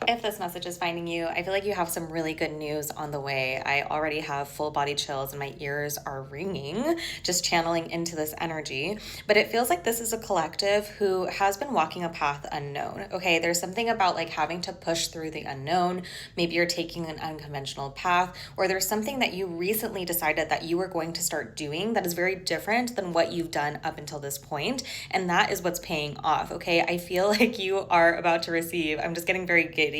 if this message is finding you, I feel like you have some really good news on the way. I already have full body chills and my ears are ringing, just channeling into this energy. But it feels like this is a collective who has been walking a path unknown. Okay, there's something about like having to push through the unknown. Maybe you're taking an unconventional path, or there's something that you recently decided that you were going to start doing that is very different than what you've done up until this point. And that is what's paying off. Okay, I feel like you are about to receive, I'm just getting very giddy,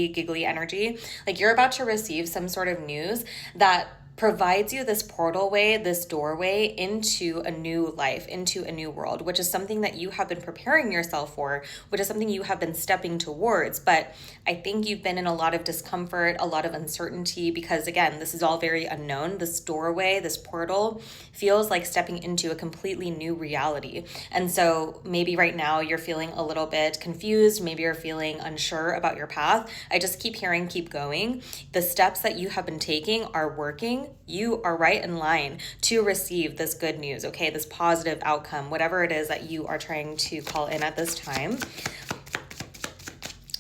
giggly energy. Like you're about to receive some sort of news that provides you this portal way, this doorway into a new life, into a new world, which is something that you have been preparing yourself for, which is something you have been stepping towards. But I think you've been in a lot of discomfort, a lot of uncertainty, because again, this is all very unknown. This doorway, this portal feels like stepping into a completely new reality. And so maybe right now you're feeling a little bit confused. Maybe you're feeling unsure about your path. I just keep hearing, keep going. The steps that you have been taking are working. You are right in line to receive this good news, okay? This positive outcome, whatever it is that you are trying to call in at this time.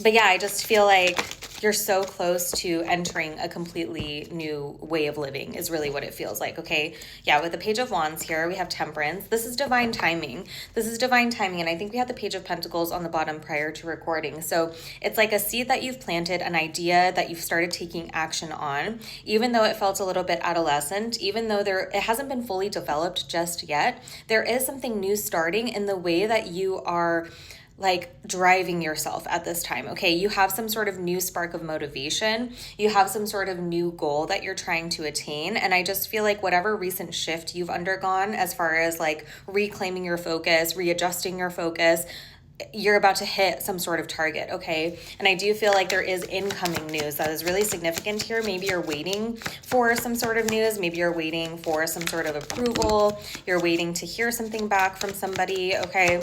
But yeah, I just feel like you're so close to entering a completely new way of living is really what it feels like, okay? Yeah, with the Page of Wands here, we have Temperance. This is divine timing. This is divine timing, and I think we had the Page of Pentacles on the bottom prior to recording. So it's like a seed that you've planted, an idea that you've started taking action on, even though it felt a little bit adolescent, even though it hasn't been fully developed just yet, there is something new starting in the way that you are like driving yourself at this time. Okay, you have some sort of new spark of motivation. You have some sort of new goal that you're trying to attain. And I just feel like whatever recent shift you've undergone as far as like reclaiming your focus, readjusting your focus, you're about to hit some sort of target, okay? And I do feel like there is incoming news that is really significant here. Maybe you're waiting for some sort of news. Maybe you're waiting for some sort of approval. You're waiting to hear something back from somebody, okay?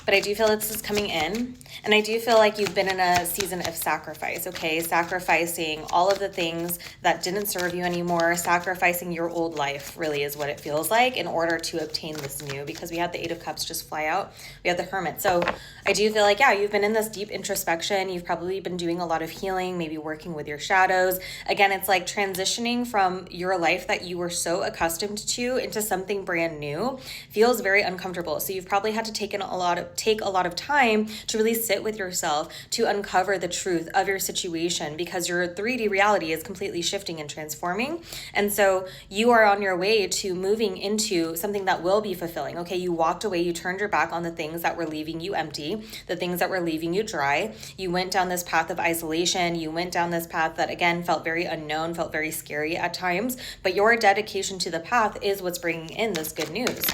But I do feel this is coming in, and I do feel like you've been in a season of sacrifice, okay? Sacrificing all of the things that didn't serve you anymore, sacrificing your old life really is what it feels like in order to obtain this new, because we had the Eight of Cups just fly out. We had the Hermit. So I do feel like, yeah, you've been in this deep introspection. You've probably been doing a lot of healing, maybe working with your shadows. Again, it's like transitioning from your life that you were so accustomed to into something brand new feels very uncomfortable. So you've probably had to take a lot of time to really sit with yourself to uncover the truth of your situation, because your 3D reality is completely shifting and transforming. And so you are on your way to moving into something that will be fulfilling. Okay, you walked away, you turned your back on the things that were leaving you empty, the things that were leaving you dry. You went down this path of isolation. You went down this path that again felt very unknown, felt very scary at times, but your dedication to the path is what's bringing in this good news.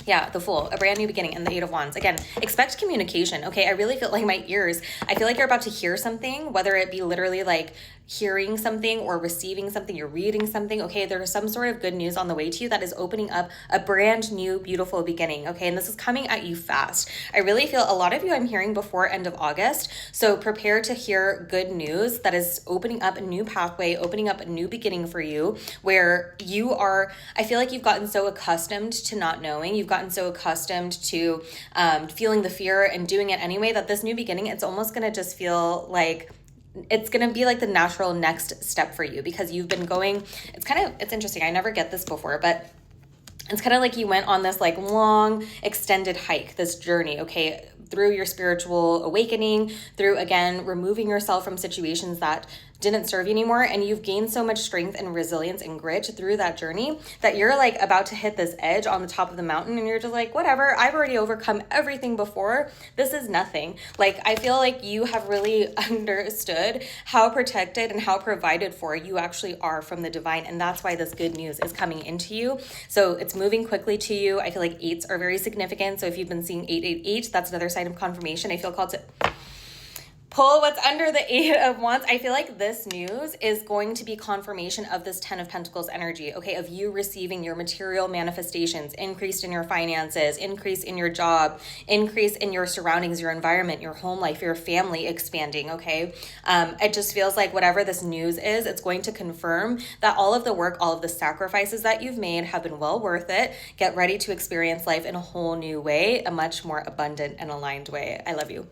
Yeah, the Fool, a brand new beginning, and the Eight of Wands. Again, expect communication, okay? I really feel like my ears, I feel like you're about to hear something, whether it be literally like hearing something or receiving something, you're reading something, okay? There's some sort of good news on the way to you that is opening up a brand new, beautiful beginning, okay? And this is coming at you fast. I really feel a lot of you I'm hearing before end of August, so prepare to hear good news that is opening up a new pathway, opening up a new beginning for you, where you are, I feel like you've gotten so accustomed to not knowing, you've gotten so accustomed to feeling the fear and doing it anyway, that this new beginning, it's almost gonna just feel like it's going to be like the natural next step for you, because you've been going, it's interesting. I never get this before, but it's kind of like you went on this like long extended hike, this journey, okay, through your spiritual awakening, through again, removing yourself from situations that didn't serve you anymore. And you've gained so much strength and resilience and grit through that journey that you're like about to hit this edge on the top of the mountain. And you're just like, whatever, I've already overcome everything before. This is nothing. Like, I feel like you have really understood how protected and how provided for you actually are from the divine. And that's why this good news is coming into you. So it's moving quickly to you. I feel like eights are very significant. So if you've been seeing 888, that's another sign of confirmation. I feel called to pull what's under the Eight of Wands. I feel like this news is going to be confirmation of this Ten of Pentacles energy, okay, of you receiving your material manifestations, increase in your finances, increase in your job, increase in your surroundings, your environment, your home life, your family expanding, okay? It just feels like whatever this news is, it's going to confirm that all of the work, all of the sacrifices that you've made have been well worth it. Get ready to experience life in a whole new way, a much more abundant and aligned way. I love you.